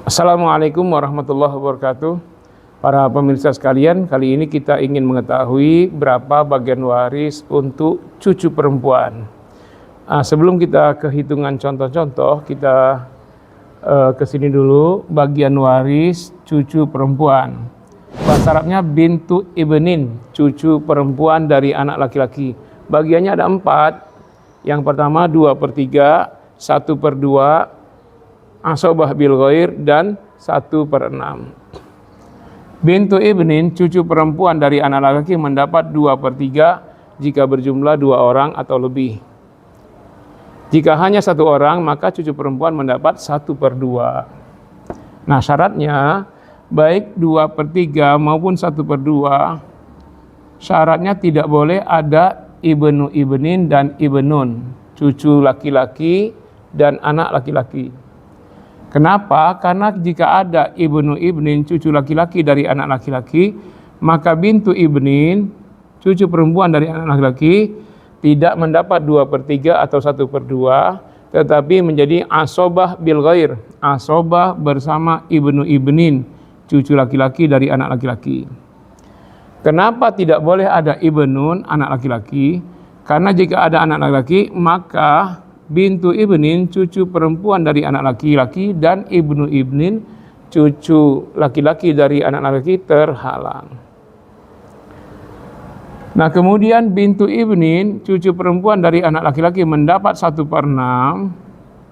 Assalamualaikum warahmatullahi wabarakatuh. Para pemirsa sekalian, kali ini kita ingin mengetahui berapa bagian waris untuk cucu perempuan. Sebelum kita ke hitungan contoh-contoh, kita ke sini dulu. Bagian waris cucu perempuan. Bahasa Arabnya bintu ibnin, cucu perempuan dari anak laki-laki. Bagiannya ada 4. Yang pertama 2/3, 1/2, asobah bil ghair, dan 1/6. Bintu ibnin, cucu perempuan dari anak laki-laki, mendapat 2/3 jika berjumlah 2 orang atau lebih. Jika hanya 1 orang, maka cucu perempuan mendapat 1/2. Nah, syaratnya baik 2/3 maupun 1/2, syaratnya tidak boleh ada ibnu ibnin dan ibnun, cucu laki-laki dan anak laki-laki. Kenapa? Karena jika ada ibnu ibnin, cucu laki-laki dari anak laki-laki, maka bintu ibnin, cucu perempuan dari anak laki-laki, tidak mendapat 2/3 atau 1/2, tetapi menjadi asobah bil ghair, asobah bersama ibnu ibnin, cucu laki-laki dari anak laki-laki. Kenapa tidak boleh ada ibnun, anak laki-laki? Karena jika ada anak laki-laki, maka bintu ibnin, cucu perempuan dari anak laki-laki, dan ibnu ibnin, cucu laki-laki dari anak laki-laki, terhalang. Nah, kemudian bintu ibnin, cucu perempuan dari anak laki-laki, mendapat 1/6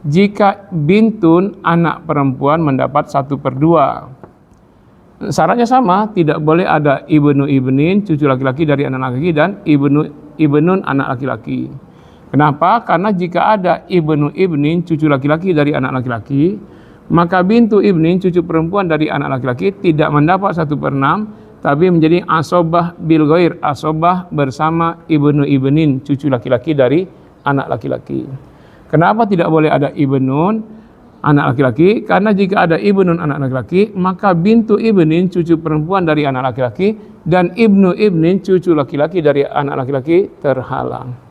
jika bintun, anak perempuan, mendapat 1/2. Syaratnya sama, tidak boleh ada ibnu ibnin, cucu laki-laki dari anak laki-laki, dan ibnun, anak laki-laki. Kenapa? Karena jika ada ibnu ibnin, cucu laki-laki dari anak laki-laki, maka bintu ibnin, cucu perempuan dari anak laki-laki, tidak mendapat 1/6, tapi menjadi asobah bil ghair, asobah bersama ibnu ibnin, cucu laki-laki dari anak laki-laki. Kenapa tidak boleh ada ibnun, anak laki-laki? Karena jika ada ibnun, anak laki-laki, maka bintu ibnin, cucu perempuan dari anak laki-laki, dan ibnu ibnin, cucu laki-laki dari anak laki-laki, terhalang.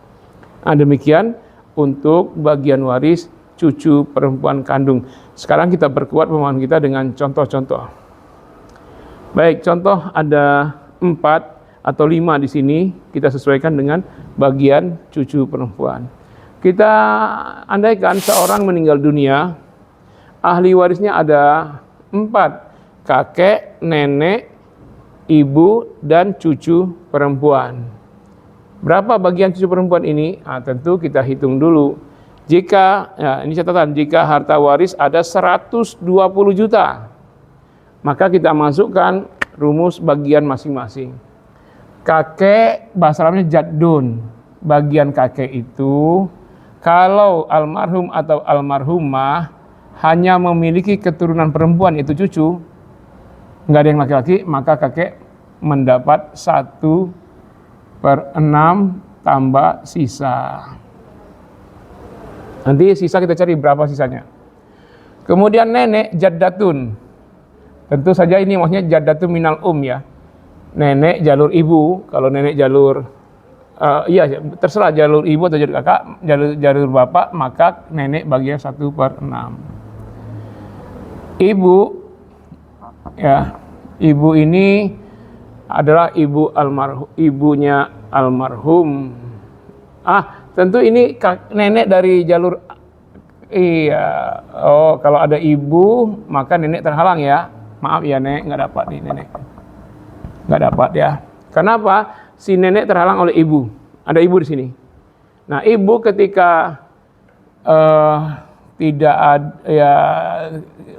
Demikian untuk bagian waris cucu perempuan kandung. Sekarang kita perkuat pemahaman kita dengan contoh-contoh. Baik, contoh ada 4 atau 5 di sini, kita sesuaikan dengan bagian cucu perempuan. Kita andaikan seorang meninggal dunia, ahli warisnya ada 4, kakek, nenek, ibu, dan cucu perempuan. Berapa bagian cucu perempuan ini? Tentu kita hitung dulu. Jika, ini catatan, jika harta waris ada 120 juta, maka kita masukkan rumus bagian masing-masing. Kakek, bahasa Arabnya jaddun. Bagian kakek itu, kalau almarhum atau almarhumah hanya memiliki keturunan perempuan, itu cucu, nggak ada yang laki-laki, maka kakek mendapat 1/6 tambah sisa. Nanti sisa kita cari berapa sisanya. Kemudian nenek jaddatun. Tentu saja ini maksudnya jaddatun minal ya. Nenek jalur ibu. Kalau nenek jalur terserah jalur ibu atau jalur kakak, jalur bapak, maka nenek bagian 1/6. Ibu, ya, ibu ini adalah ibunya almarhum. Tentu ini nenek dari jalur, kalau ada ibu maka nenek terhalang ya. Maaf ya, Nek, nggak dapat nih nenek. Nggak dapat ya. Kenapa? Si nenek terhalang oleh ibu. Ada ibu di sini. Nah, ibu ketika tidak ada,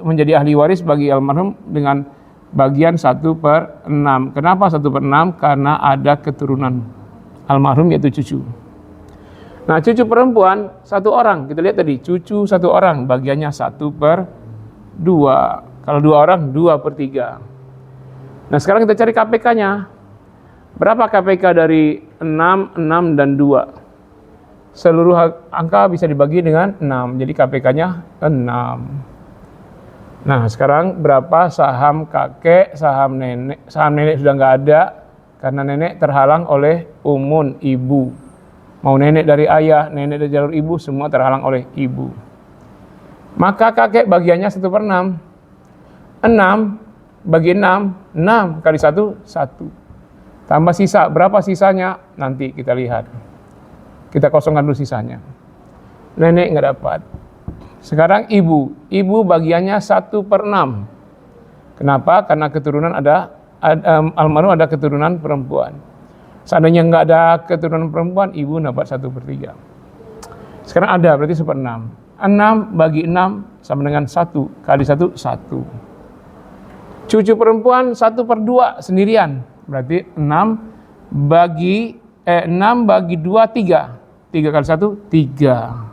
menjadi ahli waris bagi almarhum dengan bagian 1/6. Kenapa 1/6? Karena ada keturunan almarhum, yaitu cucu. Nah, cucu perempuan 1 orang. Kita lihat tadi, cucu 1 orang, bagiannya 1/2. Kalau 2 orang, 2/3. Nah, sekarang kita cari KPK-nya. Berapa KPK dari 6, 6, dan 2? Seluruh angka bisa dibagi dengan 6. Jadi KPK-nya 6. Nah, sekarang berapa saham kakek, saham nenek? Saham nenek sudah nggak ada, karena nenek terhalang oleh umun, ibu. Mau nenek dari ayah, nenek dari jalur ibu, semua terhalang oleh ibu. Maka kakek bagiannya 1/6. 6 bagi 6, 6 kali 1, 1. Tambah sisa, berapa sisanya? Nanti kita lihat. Kita kosongkan dulu sisanya. Nenek nggak dapat. Sekarang ibu bagiannya 1/6. Kenapa? Karena keturunan almarhum ada keturunan perempuan. Seandainya nggak ada keturunan perempuan, ibu dapat 1/3. Sekarang ada, berarti 1/6. 6 bagi 6 sama dengan 1 kali 1, 1. Cucu perempuan 1/2 sendirian. Berarti 6 bagi 2, 3. 3 kali 1, 3.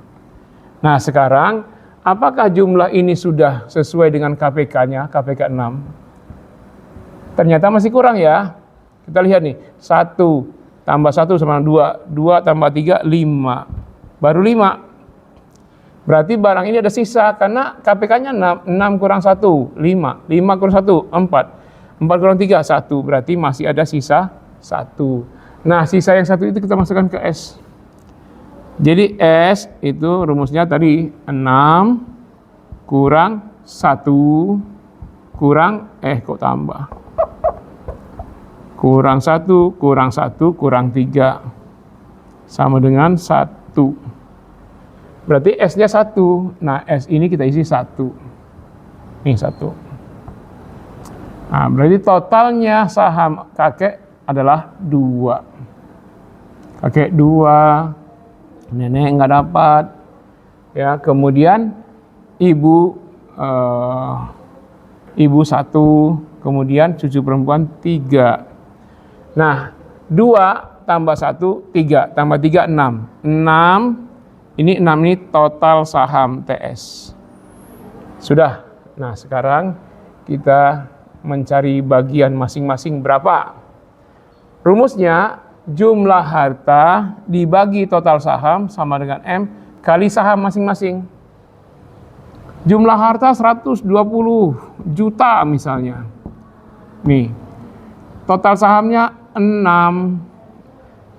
Nah sekarang, apakah jumlah ini sudah sesuai dengan KPK-nya, KPK 6? Ternyata masih kurang ya. Kita lihat nih, 1 tambah 1 sama 2, 2 tambah 3, 5. Baru 5. Berarti barang ini ada sisa, karena KPK-nya 6, 6 kurang 1, 5, 5 kurang 1, 4, 4 kurang 3, 1, berarti masih ada sisa 1. Nah, sisa yang 1 itu kita masukkan ke S. Jadi S itu rumusnya tadi 6 kurang 1 kurang, tambah. Kurang 1, kurang 1, kurang 3. Sama dengan 1. Berarti S-nya 1. Nah, S ini kita isi 1. Nih 1. Nah, berarti totalnya saham kakek adalah 2. Kakek 2, nenek nggak dapat. Ya, kemudian ibu 1, kemudian cucu perempuan 3. Nah, 2 tambah 1, 3. Tambah 3, 6. 6. Ini 6 ini total saham TS. Sudah. Nah, sekarang kita mencari bagian masing-masing berapa. Rumusnya, jumlah harta dibagi total saham sama dengan M kali saham masing-masing. Jumlah harta 120 juta misalnya. Nih, total sahamnya 6.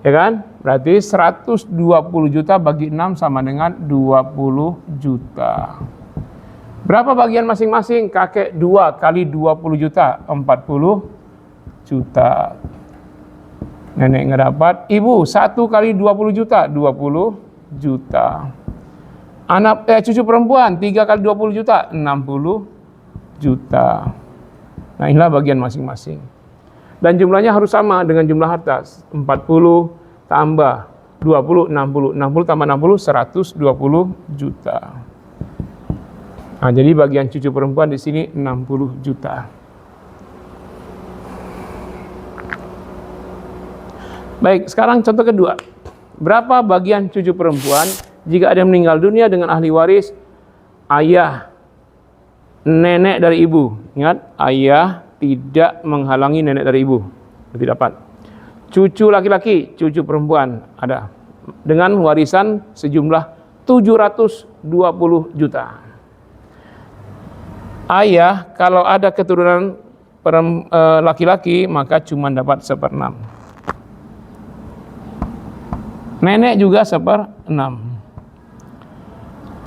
Ya kan? Berarti 120 juta bagi 6 sama dengan 20 juta. Berapa bagian masing-masing? Kakek 2 kali 20 juta, 40 juta. Nenek nggak dapat. Ibu 1 kali 20 juta, 20 juta. Cucu perempuan 3 kali 20 juta, 60 juta. Nah, inilah bagian masing-masing. Dan jumlahnya harus sama dengan jumlah harta. 40 tambah 20, 60. 60 tambah 60, 120 juta. Nah, jadi bagian cucu perempuan di sini 60 juta. Baik, sekarang contoh kedua. Berapa bagian cucu perempuan jika ada yang meninggal dunia dengan ahli waris ayah, nenek dari ibu? Ingat, ayah tidak menghalangi nenek dari ibu. Berarti dapat. Cucu laki-laki, cucu perempuan ada. Dengan warisan sejumlah 720 juta. Ayah, kalau ada keturunan laki-laki, maka cuma dapat 1/6. Nenek juga 1/6.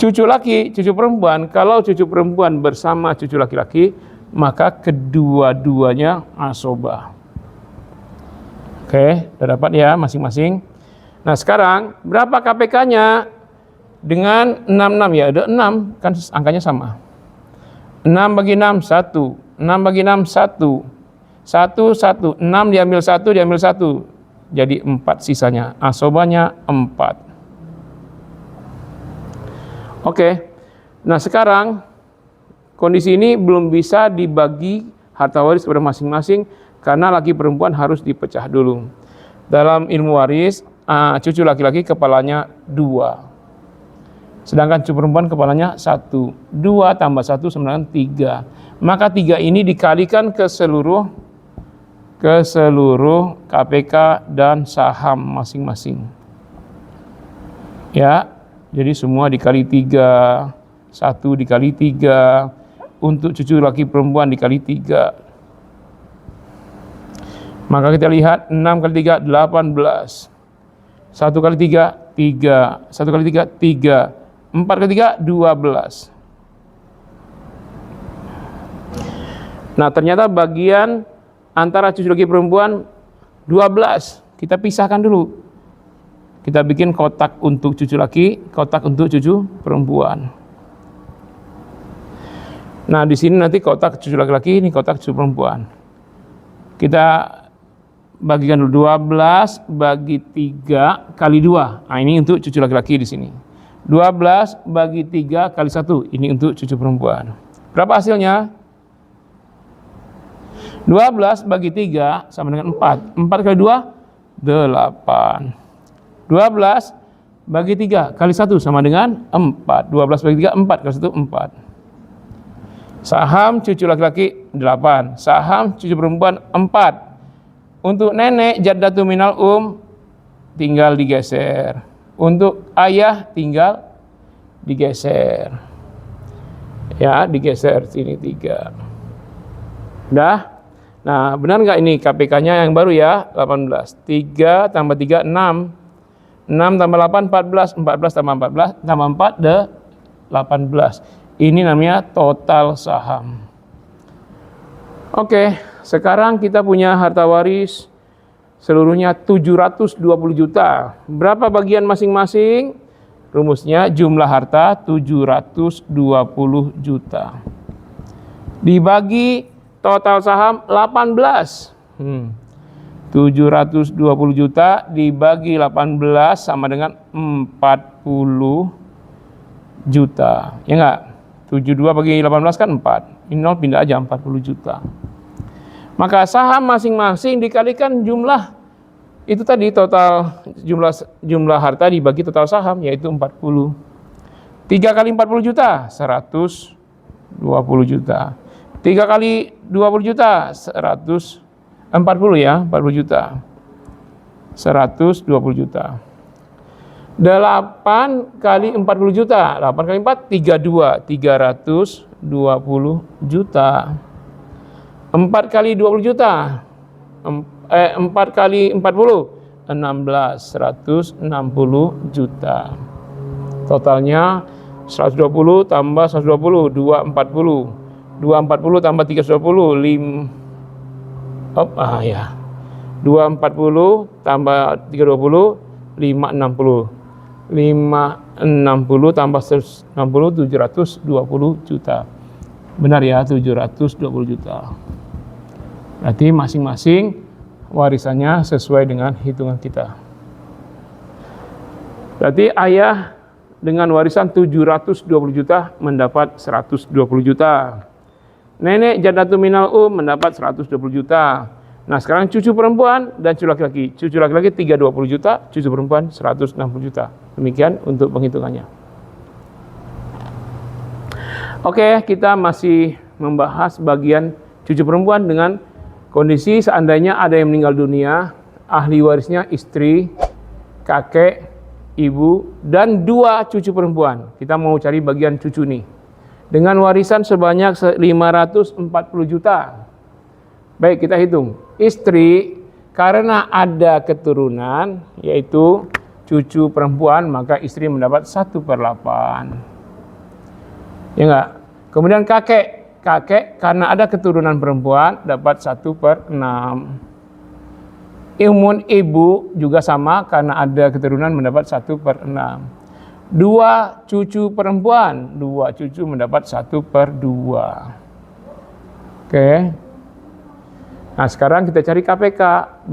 Cucu laki, cucu perempuan, kalau cucu perempuan bersama cucu laki-laki, maka kedua-duanya asobah. Oke, udah dapat ya masing-masing. Nah sekarang, berapa KPK-nya? Dengan 66 ya, ada 6, kan angkanya sama. 6 bagi 6, 1. 6 bagi 6, 1. 1, 1. 6 diambil 1, diambil 1. Jadi 4 sisanya. Asobahnya 4. Oke, nah sekarang kondisi ini belum bisa dibagi harta waris kepada masing-masing karena laki perempuan harus dipecah dulu. Dalam ilmu waris, cucu laki-laki kepalanya 2. Sedangkan cucu perempuan kepalanya 1. 2 tambah 1 sama dengan 3. Maka 3 ini dikalikan ke seluruh KPK dan saham masing-masing. Ya, jadi semua dikali 3. 1 dikali 3. Untuk cucu laki perempuan dikali 3. Maka kita lihat 6 kali 3, 18. 1 kali 3, 3. 1 kali 3, 3. 4 kali 3, 12. Nah, ternyata bagian antara cucu laki perempuan 12. Kita pisahkan dulu. Kita bikin kotak untuk cucu laki, kotak untuk cucu perempuan. Nah, di sini nanti kotak cucu laki-laki, ini kotak cucu perempuan. Kita bagikan dulu 12 bagi 3 kali 2. Nah, ini untuk cucu laki-laki di sini. 12 bagi 3 kali 1. Ini untuk cucu perempuan. Berapa hasilnya? 12 bagi 3 sama dengan 4. 4 kali 2, 8. 12 bagi 3 kali 1 sama dengan 4. 12 bagi 3, 4 kali 1, 4. Saham cucu laki-laki 8. Saham cucu perempuan 4. Untuk nenek jaddatu minal tinggal digeser. Untuk ayah tinggal digeser. Ya, digeser sini 3. Udah? Nah, benar nggak ini KPK-nya yang baru ya? 18. 3 tambah 3, 6. 6 tambah 8, 14. 14 tambah 14 tambah 4, 18. Ini namanya total saham. Oke, sekarang kita punya harta waris seluruhnya 720 juta. Berapa bagian masing-masing? Rumusnya jumlah harta 720 juta. Dibagi total saham 18. 720 juta dibagi 18 sama dengan 40 juta. Ya enggak? 72 bagi 18 kan 4. Ini 0 pindah aja 40 juta. Maka saham masing-masing dikalikan jumlah itu tadi total jumlah harta dibagi total saham yaitu 40. 3 kali 40 juta 120 juta. 3 kali 20 juta 140 ya, 40 juta. 120 juta. 8 kali 40 juta. 8 kali 4 32, 320 juta. 4 kali 20 juta. 4 kali 40 16, 160 juta. Totalnya 120 tambah 120 240. 240 tambah 320 240 tambah 320 560. 560 tambah 160 720 juta. Benar ya, 720 juta. Berarti masing-masing warisannya sesuai dengan hitungan kita. Berarti ayah dengan warisan 720 juta mendapat 120 juta. Nenek jaddatu minal mendapat 120 juta. Nah, sekarang cucu perempuan dan cucu laki-laki. Cucu laki-laki 320 juta, cucu perempuan 160 juta. Demikian untuk penghitungannya. Oke, kita masih membahas bagian cucu perempuan dengan kondisi seandainya ada yang meninggal dunia, ahli warisnya istri, kakek, ibu, dan 2 cucu perempuan. Kita mau cari bagian cucu nih. Dengan warisan sebanyak 540 juta. Baik, kita hitung. Istri, karena ada keturunan, yaitu cucu perempuan, maka istri mendapat 1/8. Ya enggak? Kemudian kakek, karena ada keturunan perempuan, dapat 1/6. Ibu juga sama, karena ada keturunan mendapat 1/6. 2 cucu perempuan, 2 cucu mendapat 1/2. Oke. Nah, sekarang kita cari KPK.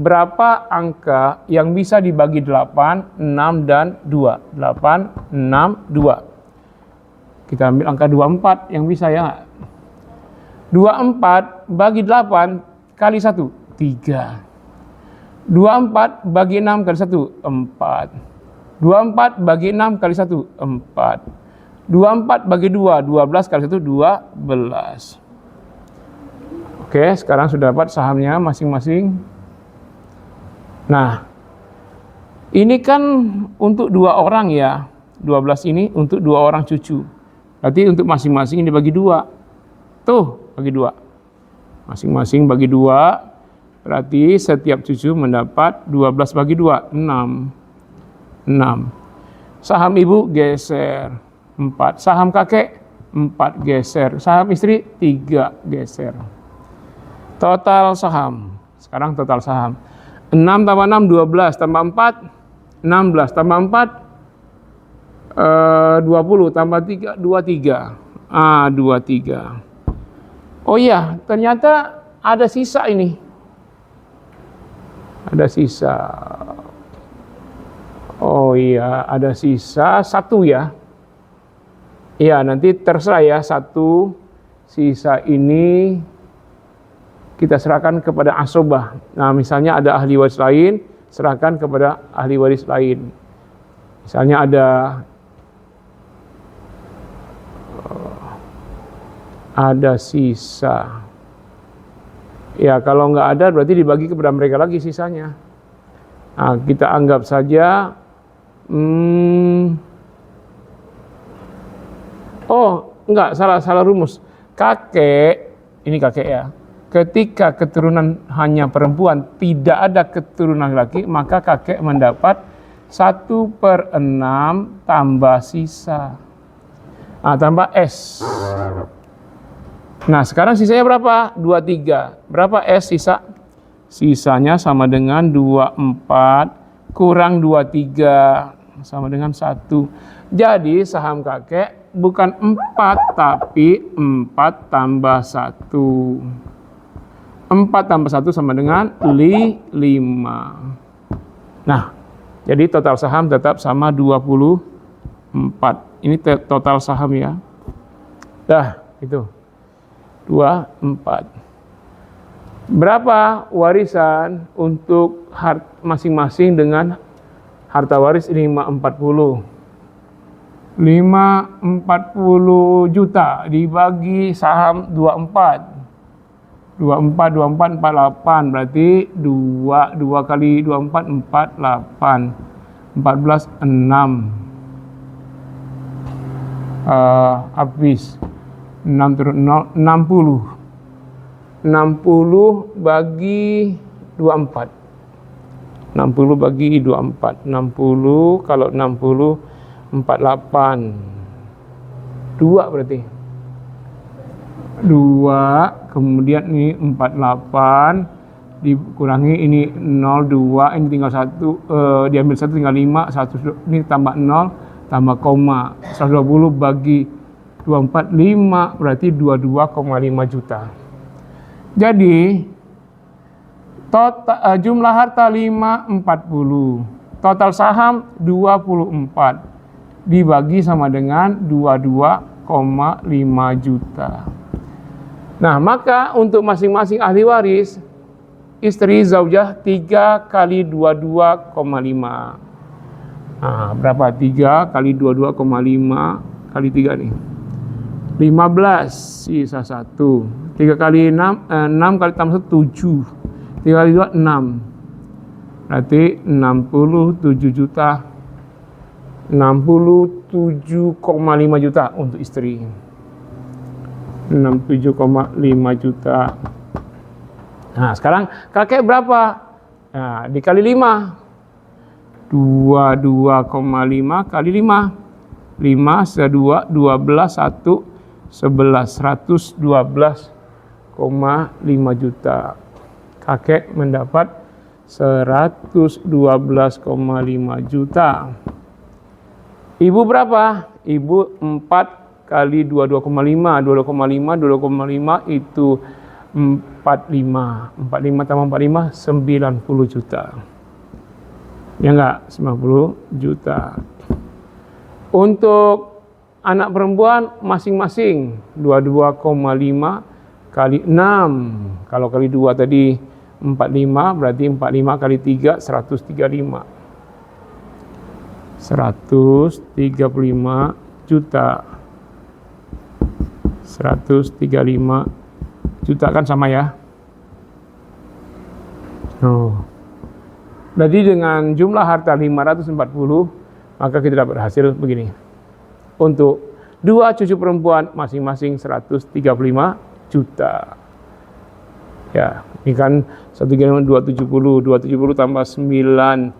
Berapa angka yang bisa dibagi 8, 6, dan 2? 8, 6, 2. Kita ambil angka 24 yang bisa ya. 24 bagi 8 kali 1, 3. 24 bagi 6 kali 1, 4. 24 bagi 6 kali 1, 4. 24 bagi 2, 12 kali 1, 12. Oke, sekarang sudah dapat sahamnya masing-masing. Nah, ini kan untuk 2 orang ya. 12 ini untuk 2 orang cucu. Berarti untuk masing-masing ini dibagi 2. Tuh, bagi 2. Masing-masing bagi 2. Berarti setiap cucu mendapat 12 bagi 2, 6. 6. Saham ibu geser 4. Saham kakek 4 geser. Saham istri 3 geser. Total saham. Sekarang total saham. 6 tambah 6, 12. Tambah 4, 16. Tambah 4, 20. Tambah 3, 23. 23. Oh iya, ternyata ada sisa ini. Ada sisa. Oh iya, ada sisa 1 ya. Iya, nanti terserah ya, 1 sisa ini kita serahkan kepada asobah. Nah, misalnya ada ahli waris lain, serahkan kepada ahli waris lain. Misalnya ada sisa. Ya, kalau nggak ada berarti dibagi kepada mereka lagi sisanya. Nah, kita anggap saja enggak, salah rumus. Kakek, ini kakek ya. Ketika keturunan hanya perempuan, tidak ada keturunan laki, maka kakek mendapat 1/6 tambah sisa. Nah, tambah S. Nah, sekarang sisanya berapa? 23. Berapa S sisa? Sisanya sama dengan 24 kurang 23 sama dengan 1. Jadi saham kakek bukan 4 tapi 4 tambah 1. 4 tambah 1 sama dengan 5. Nah, jadi total saham tetap sama 24. Ini total saham ya. Dah, itu. 24. Berapa warisan untuk masing-masing dengan harta waris 540? 540 juta dibagi saham 24. 24, 48, berarti 2 kali 24, 48. 14, 6. Habis. 6 turun 0, 60. 60 bagi 24. 60 bagi 24. 60 kalau 60 48. 2 berarti. 2 kemudian ini 48 dikurangi ini 02, ini tinggal 1, diambil 1 tinggal 5, 1 ini tambah 0 tambah koma. 120 bagi 24, 5 berarti 22,5 juta. Jadi total jumlah harta 540, total saham 24 dibagi sama dengan 22,5 juta. Nah, maka untuk masing-masing ahli waris, istri zaujah 3 kali 22,5. Nah, berapa? 3 kali 22,5 kali 3 nih. 15, sisa 1. 3 kali 6, 6 kali tambah 1, 7. 3 kali 2, 6. Berarti 67 juta. 67,5 juta untuk istri. 67,5 juta. Nah, sekarang kakek berapa? Nah, dikali 5. 22,5 kali 5. 5 2, 12, 1, 11. 112,5 juta. Kakek mendapat 112,5 juta. Ibu berapa? Ibu 4 kali 22,5. 22,5 itu 45. 45 tambah 45, 90 juta. Ya enggak? 90 juta. Untuk anak perempuan masing-masing 22,5 kali 6. Kalau kali 2 tadi 45, berarti 45 kali 3, 135. 135 juta. 135 juta kan sama ya? Jadi dengan jumlah harta 540, maka kita dapat hasil begini. Untuk 2 cucu perempuan masing-masing 135 juta. Ya, ini kan 270, 270 tambah 90,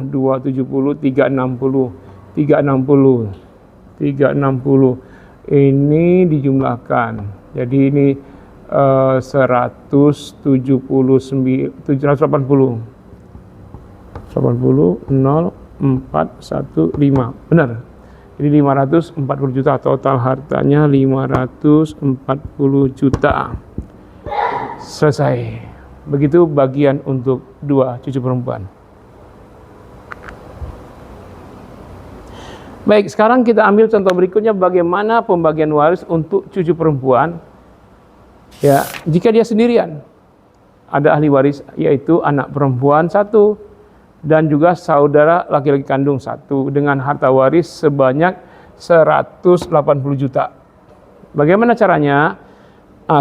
270, 360, 360. Ini dijumlahkan. Jadi ini 780 0415, benar. Jadi 540 juta, total hartanya 540 juta. Selesai. Begitu bagian untuk 2 cucu perempuan. Baik, sekarang kita ambil contoh berikutnya bagaimana pembagian waris untuk cucu perempuan. Ya, jika dia sendirian, ada ahli waris yaitu anak perempuan 1 dan juga saudara laki-laki kandung 1 dengan harta waris sebanyak 180 juta. Bagaimana caranya?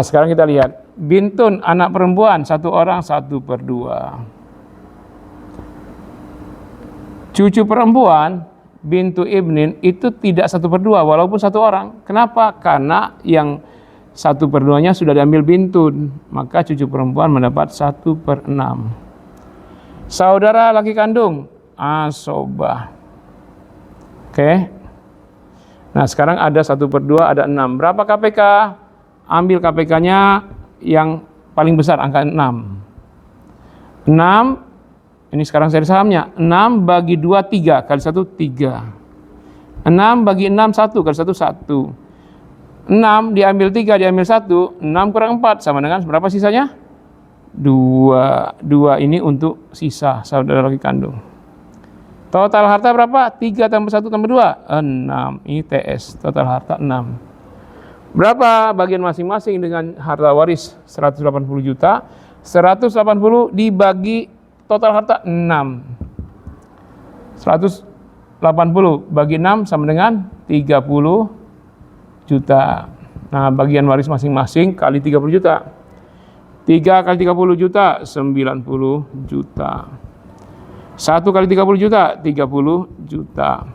Sekarang kita lihat. Bintun anak perempuan 1 orang 1/2. Cucu perempuan bintu ibnin itu tidak 1/2 walaupun 1 orang. Kenapa? Karena yang 1/2-nya sudah diambil bintun, maka cucu perempuan mendapat 1/6. Saudara laki kandung asobah. Oke. Nah, sekarang ada 1/2, ada 6. Berapa KPK? Ambil KPK-nya yang paling besar, angka 6. 6, ini sekarang seri sahamnya. 6 bagi 2, 3. Kali 1, 3. 6 bagi 6, 1. Kali 1, 1. 6 diambil 3, diambil 1. 6 kurang 4, sama dengan berapa sisanya? 2. 2 ini untuk sisa saudara laki kandung. Total harta berapa? 3 tambah 1 tambah 2? 6. Ini TS. Total harta 6. Berapa bagian masing-masing dengan harta waris 180 juta? 180 dibagi total harta 6. 180 bagi 6 sama dengan 30 juta. Nah, bagian waris masing-masing kali 30 juta. 3 kali 30 juta, 90 juta. 1 kali 30 juta, 30 juta.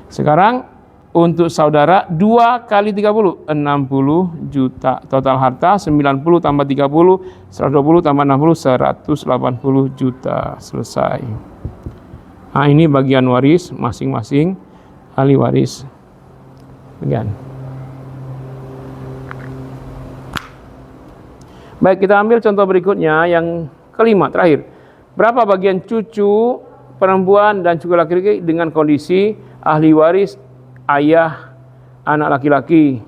Sekarang untuk saudara 2 kali 30, 60 juta. Total harta 90 tambah 30, 120 tambah 60, 180 juta. Selesai. Nah, ini bagian waris masing-masing ahli waris. Bagian. Baik, kita ambil contoh berikutnya yang kelima, terakhir. Berapa bagian cucu perempuan dan cucu laki-laki dengan kondisi ahli waris ayah, anak laki-laki,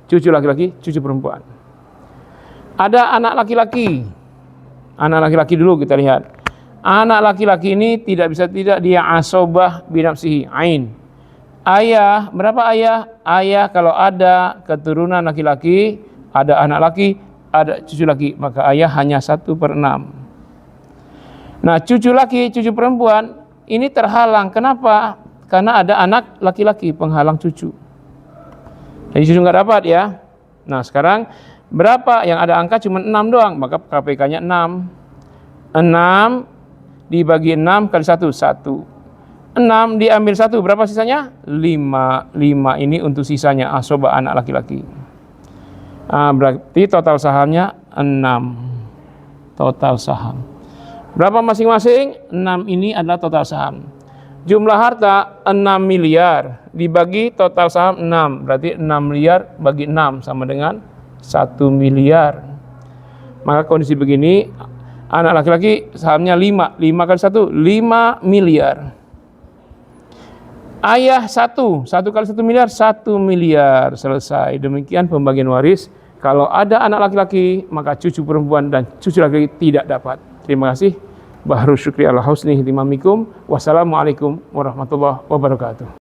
cucu laki-laki, cucu perempuan. Ada anak laki-laki. Anak laki-laki dulu kita lihat. Anak laki-laki ini tidak bisa tidak dia asobah binafsihi, ain. Ayah, berapa ayah? Ayah kalau ada keturunan laki-laki, ada anak laki, ada cucu laki, maka ayah hanya 1/6. Nah, cucu laki, cucu perempuan ini terhalang. Kenapa? Karena ada anak laki-laki penghalang cucu. Jadi cucu nggak dapat ya. Nah, sekarang berapa yang ada angka cuma 6 doang, maka KPK-nya 6. 6 dibagi 6 kali 1, 1. 6 diambil 1, berapa sisanya? 5. 5 ini untuk sisanya asobah anak laki-laki. Berarti total sahamnya 6. Total saham. Berapa masing-masing? 6 ini adalah total saham. Jumlah harta 6 miliar dibagi total saham 6. Berarti 6 miliar bagi 6 sama dengan 1 miliar. Maka kondisi begini, anak laki-laki sahamnya 5. 5 kali 1, 5 miliar. Ayah 1 kali 1 miliar, 1 miliar. Selesai. Demikian pembagian waris. Kalau ada anak laki-laki, maka cucu perempuan dan cucu laki-laki tidak dapat. Terima kasih. Bahru syukri ala husni himamikum. Wassalamualaikum warahmatullahi wabarakatuh.